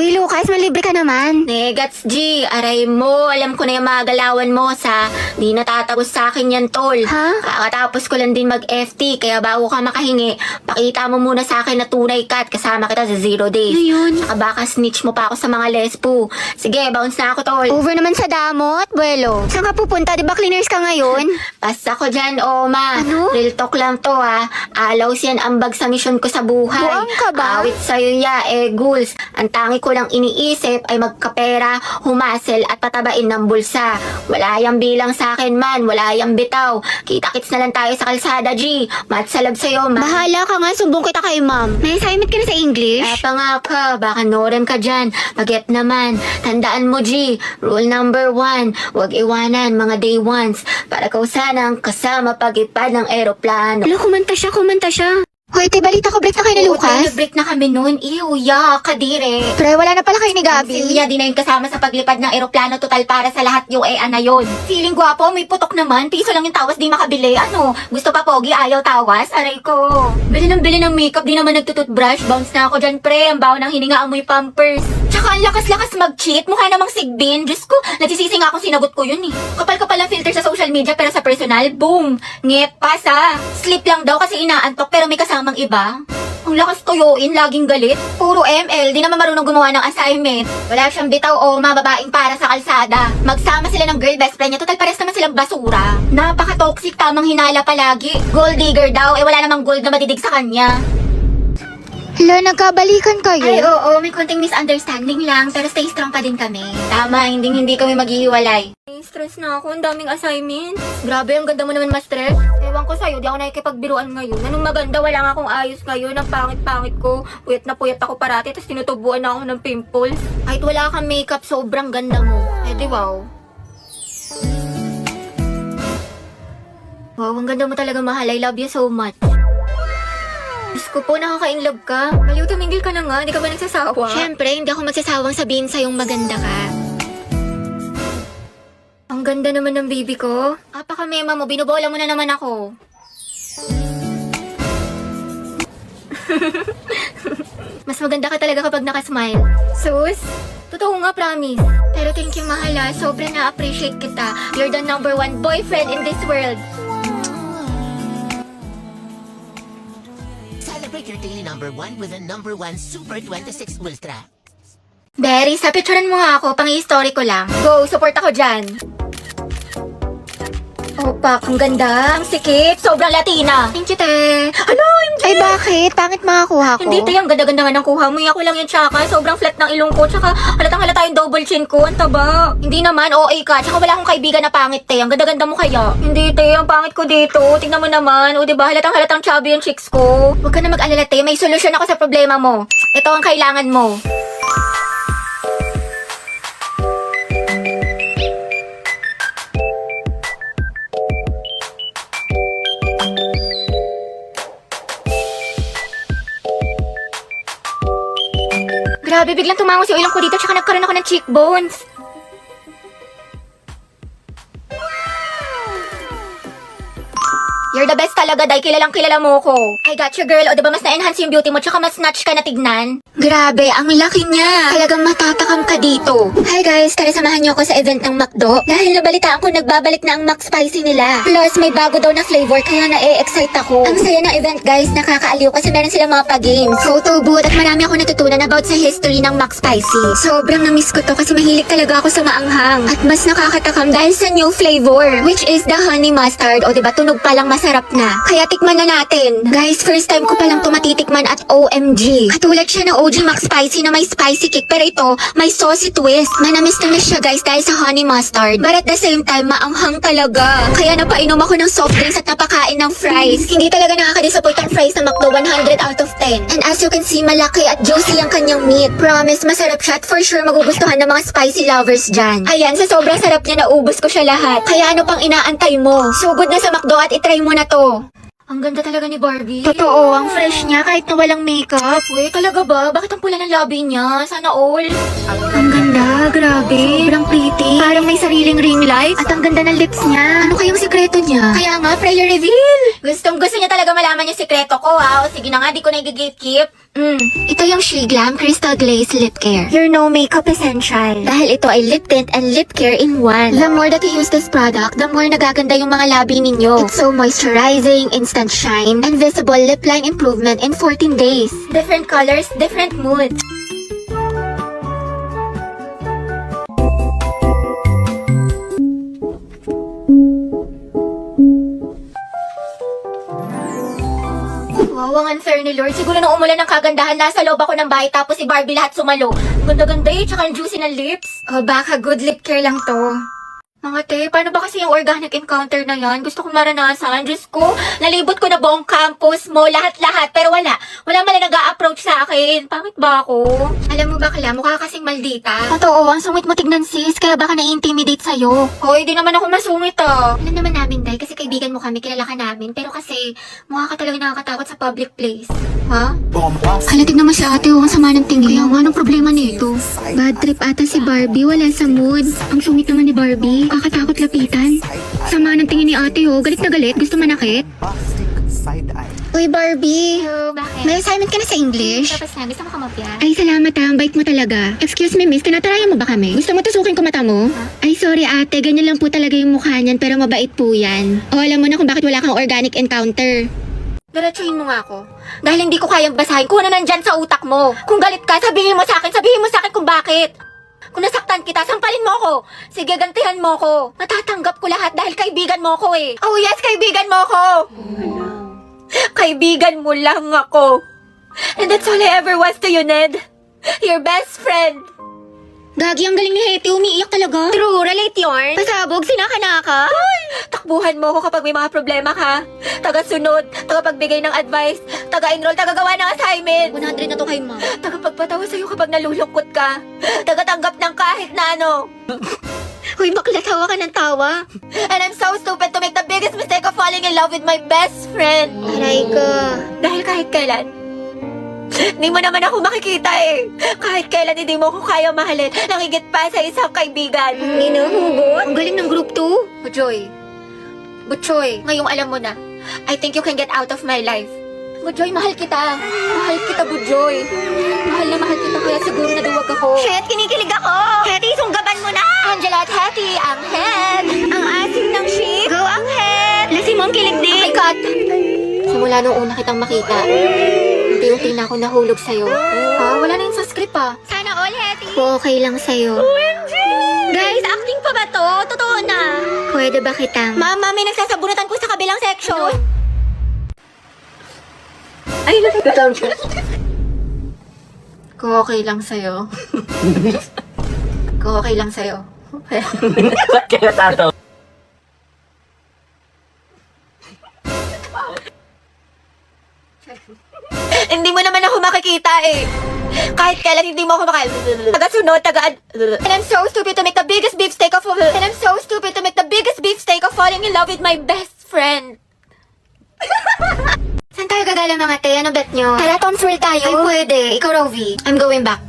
Uy, Lucas, malibre ka naman. Negats G, aray mo, alam ko na yung mga galawan mo sa di natatagos sa akin yan tol. Ha? Kakatapos ko lang din mag-FT, kaya bago ka makahingi, pakita mo muna sa akin na tunay ka at kasama kita sa 0 days. Ano yun? Saka baka snitch mo pa ako sa mga lespo. Sige, bounce na ako tol. Over naman sa damot, buwelo. Saan ka pupunta? Di ba cleaners ka ngayon? Basta ko dyan, Oma. Ano? Real talk lang to ha. Alaws yan ambag sa misyon ko sa buhay. Buang ka ba? Awit sa'yo ya, goals. Ang tangi ko lang iniisip ay magkapera, humasel at patabain ng bulsa. Wala yang bilang sa akin man, wala yang bitaw. Kita-kits na lang tayo sa kalsada, G. Matsalab sa'yo, ma. Bahala ka nga, sumbong kita kay ma'am. May assignment ka na sa English? Pa nga ka, baka norem ka dyan. Paget naman. Tandaan mo, G. Rule number 1, huwag iwanan mga day ones. Para kau sanang kasama pag-ipad ng eroplano. Wala, kumanta siya. Hoy, te, balita ko, break na kayo na Lucas. Break na kami noon. Iuya, kadire. Pre, wala na pala kayo ni Gabi. Siya din na yung kasama sa paglipad ng eroplano total para sa lahat yung na yun. Feeling gwapo, may putok naman. Piso lang yung tawas, di makabili. Ano? Gusto pa pogi, ayaw tawas? Aray ko. Bili ng makeup, di naman nagtututbrush. Bounce na ako dyan, pre. Ang baho ng hininga, amoy pampers. Tsaka ang lakas-lakas mag-cheat. Mukha namang sigbin. Diyos ko, nagsisisi nga akong sinagot ko yun eh. Kapal-kapal ang filter sa social media pero sa personal, boom. Ngep, pasa. Sleep lang daw kasi inaantok pero may kasamang iba. Ang lakas toyoin, laging galit. Puro ML, di naman marunong gumawa ng assignment. Wala siyang bitaw o mababaing para sa kalsada. Magsama sila ng girl best friend niya, total pares naman silang basura. Napaka-toxic, tamang hinala palagi. Gold digger daw, wala namang gold na madidig sa kanya. Hala, nagkabalikan kayo? Ay, oo, may konting misunderstanding lang, pero stay strong pa din kami. Tama, hindi kami maghihiwalay. Stress na ako, ang daming assignment. Grabe, ang ganda mo naman ma-stress. Ewan ko sa'yo, di ako nakikipagbiruan ngayon. Anong maganda, wala nga akong ayos ngayon. Ang pangit-pangit ko. Puyat na puyat ako parati, tapos tinutubuan na ako ng pimples. Kahit wala kang makeup, sobrang ganda mo. Eh di wow. Wow, ang ganda mo talaga, mahal. I love you so much. Diyos ko po, nakaka-inlove ka. Maliw, tumingil ka na nga. Hindi ka ba nagsasawa? Siyempre, hindi ako magsasawang sabihin sa'yong maganda ka. Ang ganda naman ng baby ko. Apaka-mema mo, binubola mo na naman ako. Mas maganda ka talaga kapag nakasmile. Sus? Totoo nga, promise. Pero thank you, mahala. Sobrang na-appreciate kita. You're the number 1 boyfriend in this world. Celebrate your daily number 1 with a number 1 Super 26 Ultra. Berry, sa picturean mo nga ako, pang-i-story ko lang. Go, support ako dyan. Opak, ang ganda, ang sikip, sobrang Latina. Thank you, te. Hello, MJ! Ay, bakit? Pangit makakuha ko. Hindi, te, ang ganda-ganda nga ng kuha mo. Ako lang yung tsaka, sobrang flat ng ilong ko, tsaka halatang halata yung double chin ko, ang taba. Hindi naman, OA ka, tsaka wala akong kaibigan na pangit, te. Ang ganda-ganda mo kaya. Hindi, te, ang pangit ko dito. Tingnan mo naman, o diba, halatang chubby yung chicks ko. Huwag ka na mag-alala, te, may solusyon ako sa problema mo. Ito ang kailangan mo. Grabe, biglang tumangos yung ilong ko dito tsaka nagkaroon ako ng cheekbones. You're the best talaga, dahil kilalang kilala mo ko. I got you, girl. O diba mas na-enhance yung beauty mo tsaka mas snatch ka na tignan? Grabe, ang laki niya. Talagang matatakam ka dito. Hi guys, tara samahan niyo ako sa event ng McDo. Dahil nabalitaan ko nagbabalik na ang McSpicy nila. Plus, may bago daw na flavor kaya na-e-excite ako. Ang saya ng event guys, nakakaaliw kasi meron sila mga pa-games. Photo booth at marami ako natutunan about sa history ng McSpicy. Sobrang na-miss ko to kasi mahilig talaga ako sa maanghang. At mas nakakatakam dahil sa new flavor, which is the honey mustard. O diba, tunog pa lang masarap na. Kaya tikman na natin. Guys, first time ko palang tumatitikman at OMG. Katulad siya ng OG McSpicy na may spicy kick pero ito, may saucy twist. Manamis na siya guys dahil sa honey mustard. But at the same time, maanghang talaga. Kaya napainom ako ng soft drinks at napakain ng fries. Hindi talaga nakaka-disappoint ang fries ng McDo, 100 out of 10. And as you can see, malaki at juicy ang kanyang meat. Promise, masarap siya at for sure magugustuhan ng mga spicy lovers dyan. Ayan, sa sobrang sarap niya, naubos ko siya lahat. Kaya ano pang inaantay mo? Sugod na sa McDo at itry mo na to. Ang ganda talaga ni Barbie. Totoo, ang fresh niya kahit na walang makeup. Uy, talaga ba? Bakit ang pula ng labi niya? Sana all. Ang ganda, grabe. Sobrang pretty. Parang may sariling ring light. At ang ganda ng lips niya. Ano kayong sikreto niya? Kaya nga, prayer reveal. Gusto niya talaga malaman yung sikreto ko, ha? O sige na nga, di ko na i-gatekeep. Ito yung She Glam Crystal Glaze Lip Care. Your no makeup essential. Dahil ito ay lip tint and lip care in one. The more that you use this product, the more nagaganda yung mga labi ninyo. It's so moisturizing, instant shine, and visible lip line improvement in 14 days. Different colors, different moods. Wow, ang unfair ni Lord. Siguro nung umulan ng kagandahan, nasa loob ako ng bahay tapos si Barbie lahat sumalo. Ganda-ganda eh, tsaka ang juicy ng lips. Baka good lip care lang to. Mga te, paano ba kasi yung organic encounter na yan? Gusto kong maranasan. Diyos ko, nalibot ko na buong campus mo, lahat-lahat. Pero wala man lang nag-a-approach sa akin. Pangit ba ako? Alam mo ba, Kala, mukha kasing maldita. Totoo, ang sungit mo tignan sis, kaya baka na-intimidate sa'yo. Hoy, di naman ako masungit ah. Alam naman namin, Day, kasi kaibigan mo kami, kilala ka namin. Pero kasi, mukha ka talaga nakakatakot sa public place. Ha? Hala, tignan mo si ate, ang sama ng tingin. Kaya nga, anong problema nito? Bad trip ata si Barbie, wala sa mood. Ang sungit naman ni Barbie, kakatakot lapitan. Sama ng tingin ni ate, galit na galit, gusto manakit. Uy, Barbie, Bakit? may assignment ka na sa English? Tapos na, gusto mo kumapya? Ay, salamat ang bait mo talaga. Excuse me, miss, tinatarayan mo ba kami? Gusto mo tusukin ko mata mo? Ay, sorry ate, ganyan lang po talaga yung mukha niyan, pero mabait po yan. O, alam mo na kung bakit wala kang organic encounter. Diretsuhin mo nga ako. Dahil hindi ko kayang basahin kung ano nandyan sa utak mo. Kung galit ka, sabihin mo sa akin kung bakit. Kung nasaktan kita, sampalin mo ako. Sige, gantihan mo ako. Natatanggap ko lahat dahil kaibigan mo ako eh. Oh yes, kaibigan mo ako. Kaibigan mo lang ako. And that's all I ever was to you, Ned. Your best friend. Gagi, ang galing ni Hetty, umiiyak talaga. True, relate yarn. Pasabog, sinaka-naka. Takbuhan mo ako kapag may mga problema ka. Taga-sunod, tagapagbigay ng advice, taga-enroll, tagagawa ng assignment. 100 na to kay ma'am. Tagapagpatawa sa'yo kapag nalulungkot ka. Tagatanggap ng kahit na ano. Uy, bakla, tawa ka ng tawa. And I'm so stupid to make the biggest mistake of falling in love with my best friend. Aray ko. Dahil kahit kailan, hindi mo naman ako makikita eh. Kahit kailan hindi mo ako kaya mahalin. Nangigit pa sa isang kaibigan. Hinuhugot? Ang galing ng group 2. Butchoy, ngayong alam mo na. I think you can get out of my life. Bujoy, mahal kita. Mahal kita, Bujoy. Mahal na mahal kita, kaya siguro naduwag ako. Shit, kinikilig ako. Hetty, sunggaban mo na. Angela at Hetty, ang head. Ang asim ng ship. Go ang head. Lasi mo ang kilig Okay, din. cut. Simula nung una kitang makita, unti-unti na ako nahulog sa'yo. Ha? Wala na yun sa script ah. Sana all, Hetty. Okay lang sa'yo. Guys, acting pa ba to? Totoo na. Pwede ba kitang... Mama, may nagsasabunutan ko sa kabilang section. Ay, nakikita siya. Kung okay lang sa'yo. Kung okay lang sa'yo. Ba't kaya tataw? Hindi mo naman ako makikita eh. Kahit kailan hindi mo ako taga-sunod, And I'm so stupid to make the biggest beefsteak of falling in love with my best friend. Saan tayo gagala mga te? Ano bet nyo? Tara, Tomswell tayo. Ay, pwede. Ikaw, Rovi. I'm going back.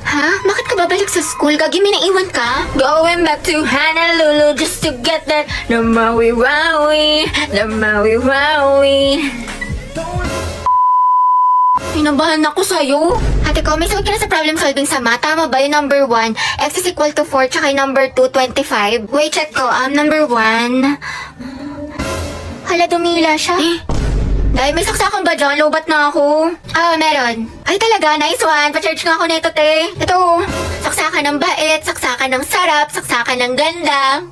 Ha? Bakit ka babalik sa school? Gagi, may naiwan ka? Going back to Honolulu just to get that na Maui-Waui. Pinabahan ako sa'yo. Ate ko, may sagot ka na sa problem solving sa math. Tama ba yung number 1? X is equal to 4, tsaka yung number 2, 25. Wait, check ko. Number 1. Hala, dumila siya. Dahil may saksakan ba dyan? Lobat na ako. Meron. Ay talaga, nice one. Pa-charge nga ako nito, te. Ito, saksakan ng bait, saksakan ng sarap, saksakan ng ganda.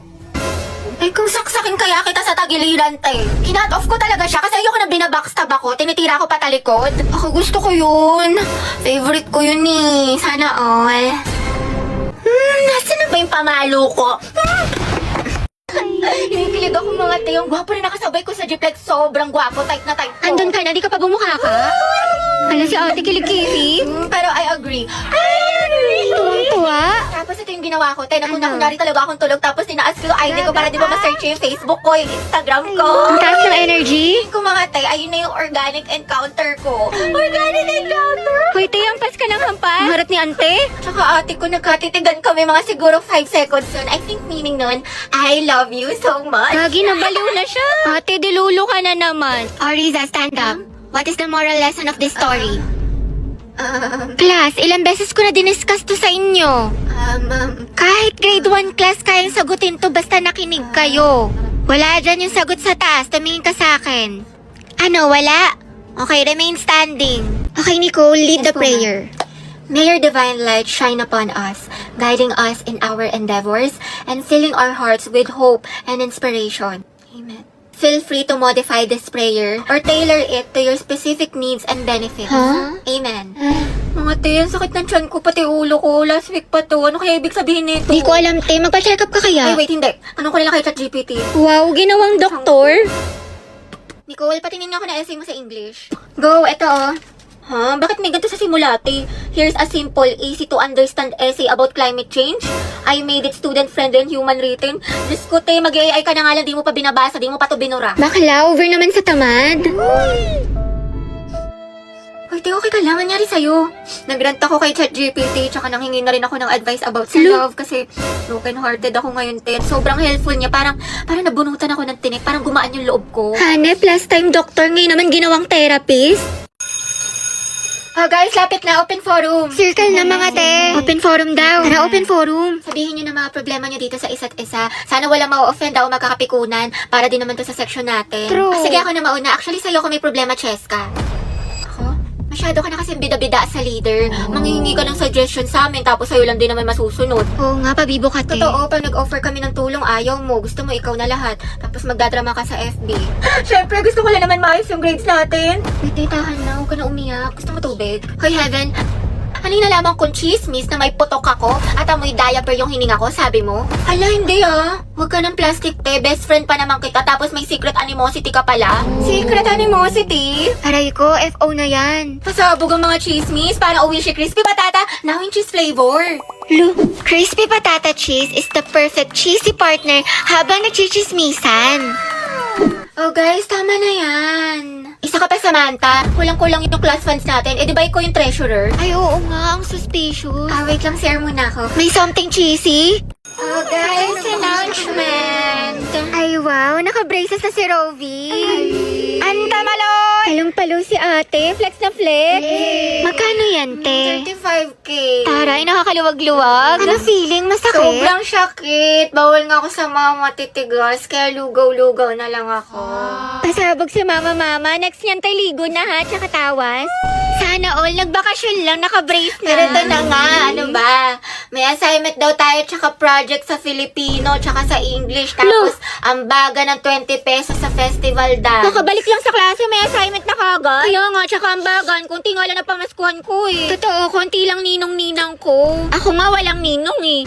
Ay, kung saksakin kaya kita sa tagiliran, te. Kinat off ko talaga siya kasi ayoko na binabackstab ako. Tinitira ko patalikod. Ako gusto ko yun. Favorite ko yun eh. Sana all. Nasaan na ba yung pamalo ko? Hinikilig ako mga te. Yung gwapo na nakasabay ko sa jeep, like sobrang gwapo. Tight na tight ko. Andun ka na, di ka pa bumukha ka? Hala si ate kilig-kilig. Pero I agree. Tuwang-tuwa. Tapos ito yung ginawa ko, te, napunta Ano? kunwari talaga akong tulog, tapos tinaas ko yung ID ko para di ba ma-search yung Facebook ko, yung Instagram ko. Ang taas ng energy. Kung mga te, ayun na yung organic encounter ko. Organic encounter! Hoy, te, ampas ka ng hampas. Ang harap ni ante. Tsaka ate ko, nagkatitigan kami mga siguro 5 seconds yun. I think meaning nun, I love you so much. Gagi, nabaliw na siya. Ate, dilulo ka na naman. Oriza, stand up. What is the moral lesson of this story? Class, ilang beses ko na diniscuss to sa inyo. Kahit grade 1 class kayang sagutin to basta nakinig kayo. Wala dyan yung sagot sa taas, tumingin ka sa akin. Ano, wala? Okay, remain standing. Okay, Nicole, lead the prayer. May your divine light shine upon us, guiding us in our endeavors and filling our hearts with hope and inspiration. Amen. Feel free to modify this prayer or tailor it to your specific needs and benefits. Huh? Amen. Mga te, ang sakit ng tiyan ko, pati ulo ko. Last week pa to. Ano kaya ibig sabihin nito? Di ko alam, te. Magpa-check up ka kaya? Ay, wait, hindi. Anong ko nila kay ChatGPT? Wow, ginawang doktor. Nicole, patingin nga ako na essay mo sa English. Go, eto oh. Ha? Bakit may ganito sa simulate? Here's a simple, easy to understand essay about climate change. I made it student-friendly and human-written. Diyos ko, te, mag-AI ka na nga lang, di mo pa binabasa, di mo pa to binura. Bakla, over naman sa tamad. Hoy, te, okay ka lang. Nangyari sa'yo. Nagrant ako kay ChatGPT, tsaka nanghingi na rin ako ng advice about sa love kasi broken-hearted ako ngayon, te. Sobrang helpful niya. Parang nabunutan ako ng tinik. Parang gumaan yung loob ko. Hanep, last time doctor, ngayon naman ginawang therapist. Guys, lapit na. Open forum. Circle na mga te. Open forum daw. Tara, open forum. Sabihin nyo na mga problema nyo dito sa isa't isa. Sana walang ma-offend o magkakapikunan para din naman to sa section natin. True. Sige, ako na mauna. Actually, sa'yo ako may problema, Cheska. Ako? Masyado ka na kasi bida-bida sa leader. Manghihingi ka ng suggestion sa amin tapos sa'yo lang din naman masusunod. Oo nga, pabibo ka te. Totoo, pag nag-offer kami ng tulong, ayaw mo. Gusto mo ikaw na lahat. Tapos magdadrama ka sa FB. Siyempre, gusto ko lang naman maayos yung grades natin. Wait, tahan na. Huwag ka na umiyak. Gusto mo tubig? Hoy, Heaven. Ano yung nalaman kong chismis na may putok ako at amoy diaper yung hininga ko, sabi mo? Hala, hindi ah. Huwag ka ng plastic, te. Best friend pa naman kita tapos may secret animosity ka pala. Secret animosity? Aray ko, FO na yan. Pasabog ang mga chismis. Parang Oishi crispy patata. Now in cheese flavor. Lu, crispy patata cheese is the perfect cheesy partner habang nagchichismisan. Oh guys, tama na yan. Isa ka pa, Samantha. Kulang-kulang yung class funds natin. Eh, di ba ikaw yung treasurer? Ay, oo nga, ang suspicious. Wait lang, share muna ako. May something cheesy? Oh guys, announcement. Ay, wow, naka-braces na si Rovi. Anta malon! Talong-palo si ate, flex na flex. Magkano yan, te? 35K. Taray, nakakaluwag-luwag. Ano feeling? Masakit? Sobrang sakit. Bawal nga ako sa mga matitigas, kaya lugaw-lugaw na lang ako. Pasabog si mama. Next niyan tayo ligo na ha, tsaka tawas. Sana all, nagbakasyon lang, naka-brace na. Pero ito na nga, ano ba? May assignment daw tayo tsaka project sa Filipino tsaka sa English. Tapos, ang baga ng 20 pesos sa festival dance. Nakabalik lang sa klase, may assignment na kagad. Kaya nga, tsaka ang bagan, kunti nga lang na pamaskuhan ko eh. Totoo, konti lang ninong-ninang ko. Ako nga walang ninong eh.